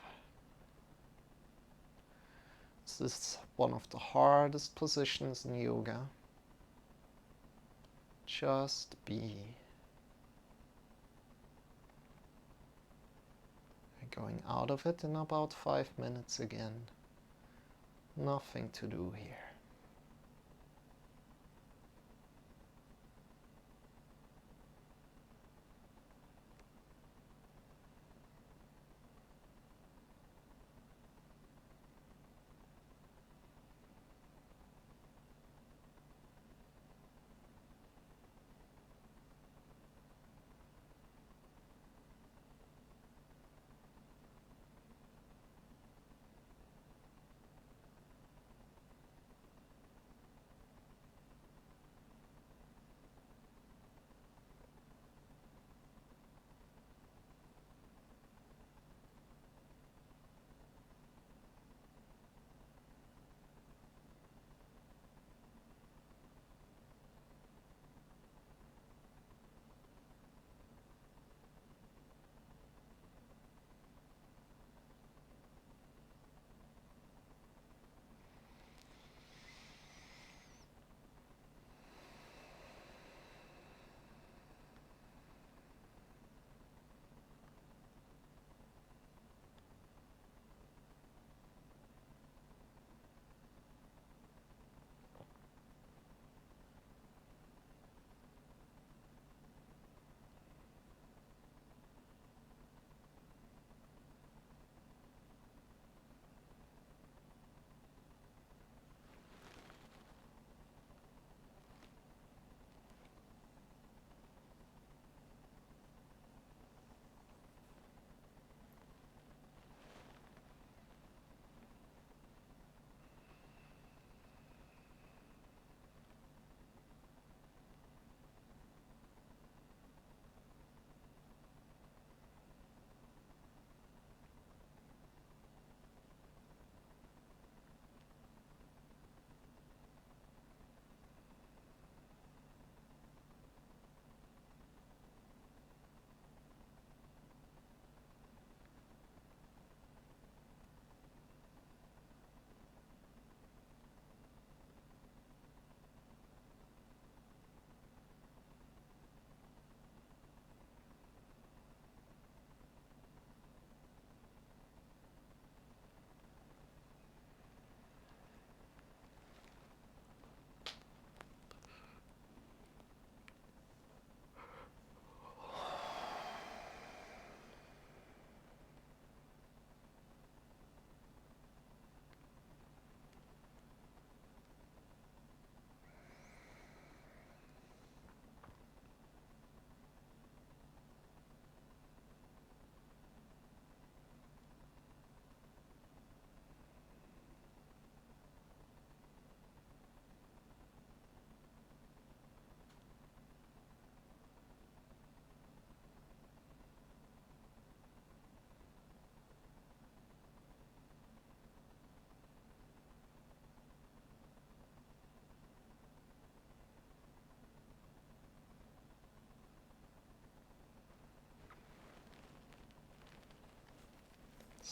This is one of the hardest positions in yoga. Just be. We're going out of it in about 5 minutes again. Nothing to do here.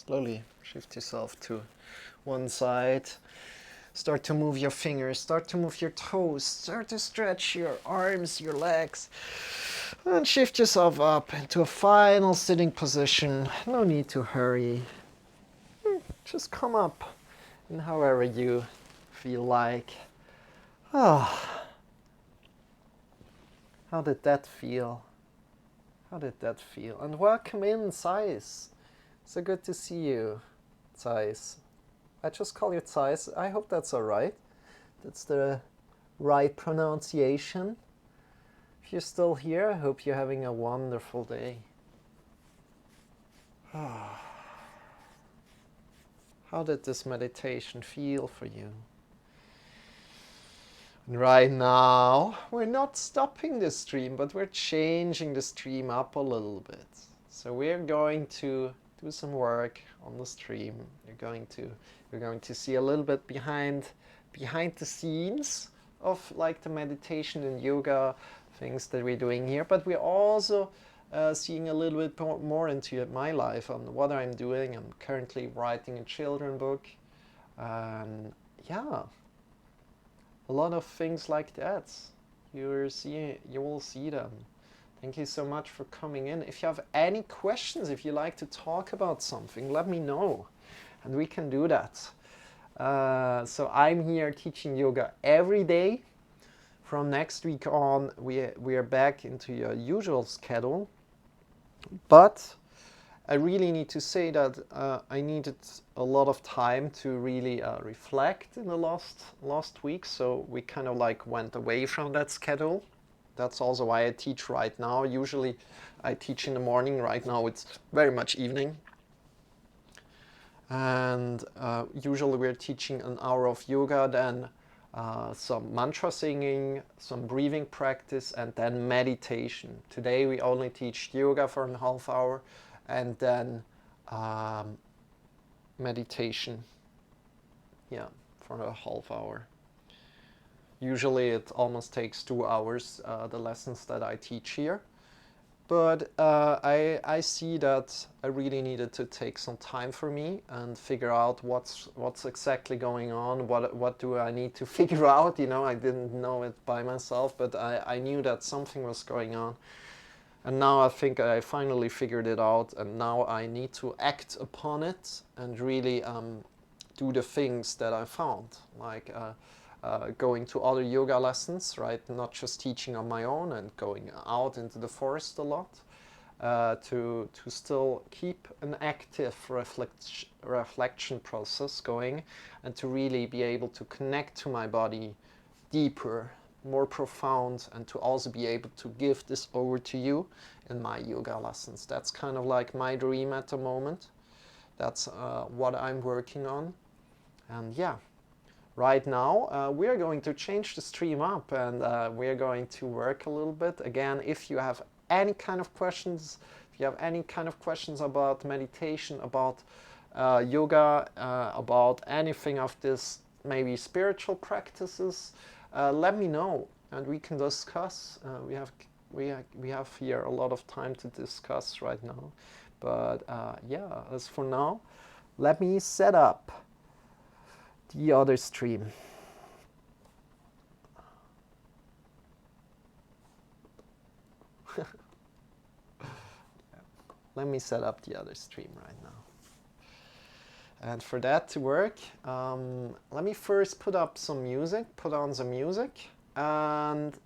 Slowly shift yourself to one side. Start to move your fingers, start to move your toes, start to stretch your arms, your legs. And shift yourself up into a final sitting position. No need to hurry. Just come up in however you feel like. Ah, how did that feel? How did that feel? And welcome in, Zeiss. So good to see you, Zeiss. I just call you Zeiss. I hope that's alright. That's the right pronunciation. If you're still here, I hope you're having a wonderful day. How did this meditation feel for you? And right now, we're not stopping the stream, but we're changing the stream up a little bit. So we're going to do some work on the stream. You're going to see a little bit behind the scenes of like the meditation and yoga things that we're doing here, but we're also seeing a little bit more into my life on what I'm doing. I'm currently writing a children book, and yeah, a lot of things like that. You will see them. Thank you so much for coming in. If you have any questions, if you like to talk about something, let me know, and we can do that. So I'm here teaching yoga every day. From next week on, we are back into your usual schedule. But I really need to say that I needed a lot of time to really reflect in the last week. So we kind of like went away from that schedule. That's also why I teach right now. Usually I teach in the morning. Right now it's very much evening. And usually we're teaching an hour of yoga, then some mantra singing, some breathing practice, and then meditation. Today we only teach yoga for a half hour, and then meditation, yeah, for a half hour. Usually it almost takes 2 hours, the lessons that I teach here. But I see that I really needed to take some time for me and figure out what's exactly going on, what do I need to figure out, you know. I didn't know it by myself, but I knew that something was going on. And now I think I finally figured it out, and now I need to act upon it and really do the things that I found, like going to other yoga lessons, right? Not just teaching on my own and going out into the forest a lot, to still keep an active reflection process going, and to really be able to connect to my body deeper, more profound, and to also be able to give this over to you in my yoga lessons. That's kind of like my dream at the moment. That's what I'm working on. And yeah, right now we are going to change the stream up, and we are going to work a little bit. Again, if you have any kind of questions, if you have any kind of questions about meditation, about yoga, about anything of this, maybe spiritual practices, let me know, and we can discuss. We have here a lot of time to discuss right now. But yeah, as for now, let me set up the other stream. Let me set up the other stream right now. And for that to work, let me first put on some music, and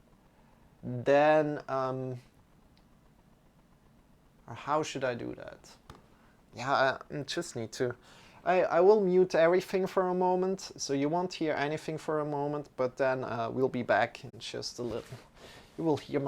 then, or how should I do that? Yeah, I just need to, I will mute everything for a moment, so you won't hear anything for a moment, but then we'll be back in just a little. You will hear my